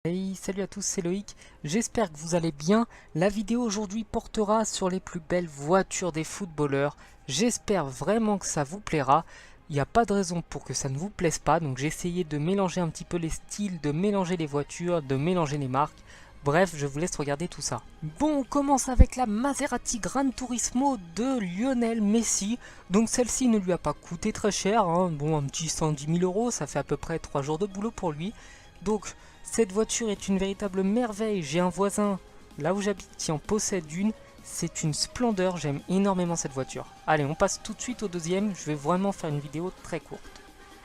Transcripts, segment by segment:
Hey, salut à tous, c'est Loïc, j'espère que vous allez bien. La vidéo aujourd'hui portera sur les plus belles voitures des footballeurs. J'espère vraiment que ça vous plaira. Il n'y a pas de raison pour que ça ne vous plaise pas, donc j'ai essayé de mélanger un petit peu les styles, de mélanger les voitures, de mélanger les marques. Bref, je vous laisse regarder tout ça. Bon, on commence avec la Maserati Gran Turismo de Lionel Messi. Donc celle-ci ne lui a pas coûté très cher, hein. Bon, un petit 110 000 euros, ça fait à peu près 3 jours de boulot pour lui. Donc cette voiture est une véritable merveille. J'ai un voisin là où j'habite qui en possède une. C'est une splendeur, j'aime énormément cette voiture. Allez, on passe tout de suite au deuxième. Je vais vraiment faire une vidéo très courte.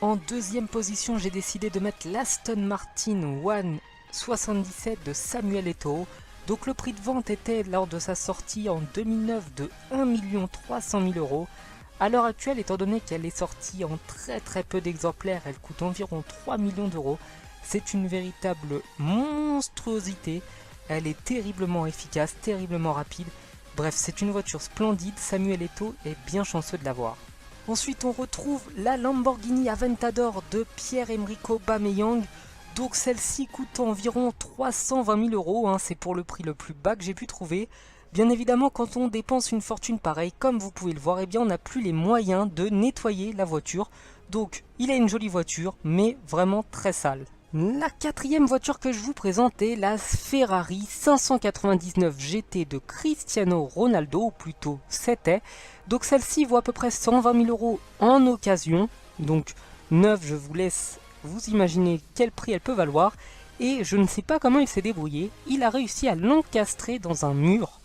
En deuxième position, j'ai décidé de mettre l'Aston Martin One 77 de Samuel Eto'o. Donc le prix de vente était lors de sa sortie en 2009 de 1 300 000 euros. À l'heure actuelle, étant donné qu'elle est sortie en très peu d'exemplaires, elle coûte environ 3 millions d'euros. C'est une véritable monstruosité, elle est terriblement efficace, terriblement rapide. Bref, c'est une voiture splendide, Samuel Eto'o est bien chanceux de l'avoir. Ensuite, on retrouve la Lamborghini Aventador de Pierre-Emerick Aubameyang. Donc celle-ci coûte environ 320 000 euros, hein, c'est pour le prix le plus bas que j'ai pu trouver. Bien évidemment, quand on dépense une fortune pareille, comme vous pouvez le voir, eh bien, on n'a plus les moyens de nettoyer la voiture. Donc, il a une jolie voiture, mais vraiment très sale. La quatrième voiture que je vous présente est la Ferrari 599 GT de Cristiano Ronaldo, ou plutôt c'était. Donc celle-ci vaut à peu près 120 000 euros en occasion. Donc neuve, je vous laisse vous imaginer quel prix elle peut valoir. Et je ne sais pas comment il s'est débrouillé, il a réussi à l'encastrer dans un mur.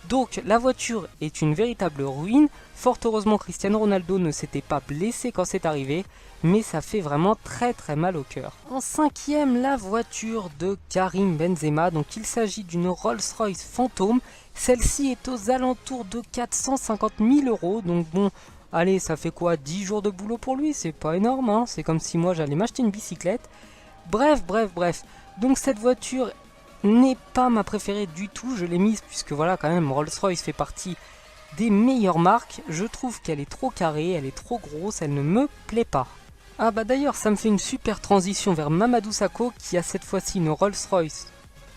Donc la voiture est une véritable ruine. Fort heureusement, Cristiano Ronaldo ne s'était pas blessé quand c'est arrivé, mais ça fait vraiment très mal au cœur. En cinquième, la voiture de Karim Benzema. Donc il s'agit d'une Rolls-Royce Phantom. Celle-ci est aux alentours de 450 000 euros. Donc bon, allez, ça fait quoi, 10 jours de boulot pour lui? C'est pas énorme, hein. C'est comme si moi j'allais m'acheter une bicyclette. Bref. Donc cette voiture n'est pas ma préférée du tout, je l'ai mise puisque voilà, quand même, Rolls-Royce fait partie des meilleures marques. Je trouve qu'elle est trop carrée, elle est trop grosse, elle ne me plaît pas. Ah bah d'ailleurs, ça me fait une super transition vers Mamadou Sakho qui a cette fois-ci une Rolls-Royce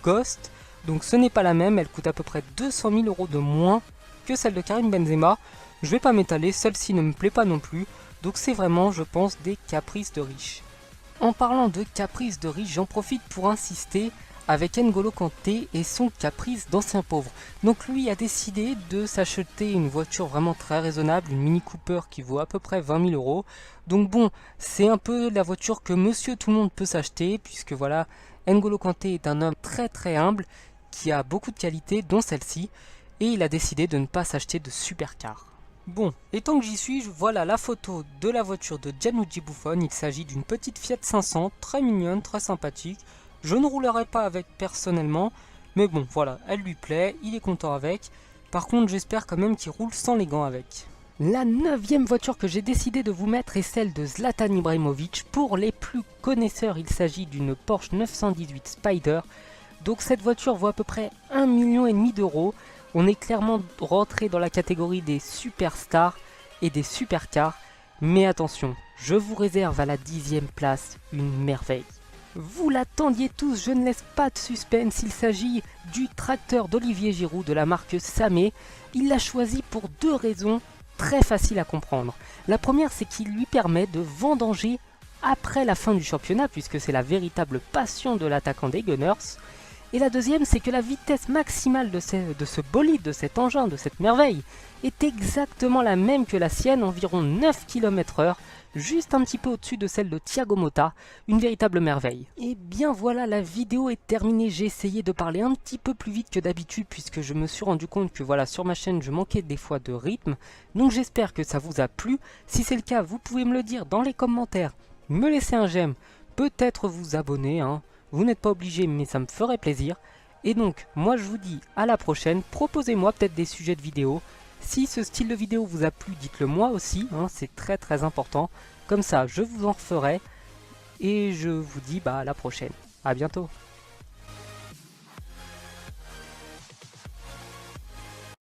Ghost. Donc ce n'est pas la même, elle coûte à peu près 200 000 euros de moins que celle de Karim Benzema. Je vais pas m'étaler, celle-ci ne me plaît pas non plus. Donc c'est vraiment, je pense, des caprices de riches. En parlant de caprices de riches, j'en profite pour insister avec N'Golo Kanté et son caprice d'ancien pauvre. Donc lui a décidé de s'acheter une voiture vraiment très raisonnable, une Mini Cooper qui vaut à peu près 20 000 euros. Donc bon, c'est un peu la voiture que monsieur tout le monde peut s'acheter, puisque voilà, N'Golo Kanté est un homme très humble, qui a beaucoup de qualités, dont celle-ci, et il a décidé de ne pas s'acheter de supercar. Bon, et tant que j'y suis, voilà la photo de la voiture de Gianluigi Buffon. Il s'agit d'une petite Fiat 500, très mignonne, très sympathique. Je ne roulerai pas avec personnellement, mais bon, voilà, elle lui plaît, il est content avec. Par contre, j'espère quand même qu'il roule sans les gants avec. La neuvième voiture que j'ai décidé de vous mettre est celle de Zlatan Ibrahimovic. Pour les plus connaisseurs, il s'agit d'une Porsche 918 Spider. Donc cette voiture vaut à peu près 1,5 million d'euros. On est clairement rentré dans la catégorie des superstars et des supercars. Mais attention, je vous réserve à la 10e place une merveille. Vous l'attendiez tous, je ne laisse pas de suspense, il s'agit du tracteur d'Olivier Giroud de la marque Samé. Il l'a choisi pour deux raisons très faciles à comprendre. La première, c'est qu'il lui permet de vendanger après la fin du championnat, puisque c'est la véritable passion de l'attaquant des Gunners. Et la deuxième, c'est que la vitesse maximale de ce bolide, de cet engin, de cette merveille, est exactement la même que la sienne, environ 9 km/h, juste un petit peu au-dessus de celle de Thiago Motta, une véritable merveille. Et bien voilà, la vidéo est terminée. J'ai essayé de parler un petit peu plus vite que d'habitude, puisque je me suis rendu compte que voilà, sur ma chaîne, je manquais des fois de rythme. Donc j'espère que ça vous a plu. Si c'est le cas, vous pouvez me le dire dans les commentaires, me laisser un j'aime, peut-être vous abonner, hein. Vous n'êtes pas obligé, mais ça me ferait plaisir. Et donc, moi je vous dis à la prochaine. Proposez-moi peut-être des sujets de vidéos. Si ce style de vidéo vous a plu, dites-le moi aussi, hein, c'est très important. Comme ça, je vous en referai. Et je vous dis à la prochaine. À bientôt.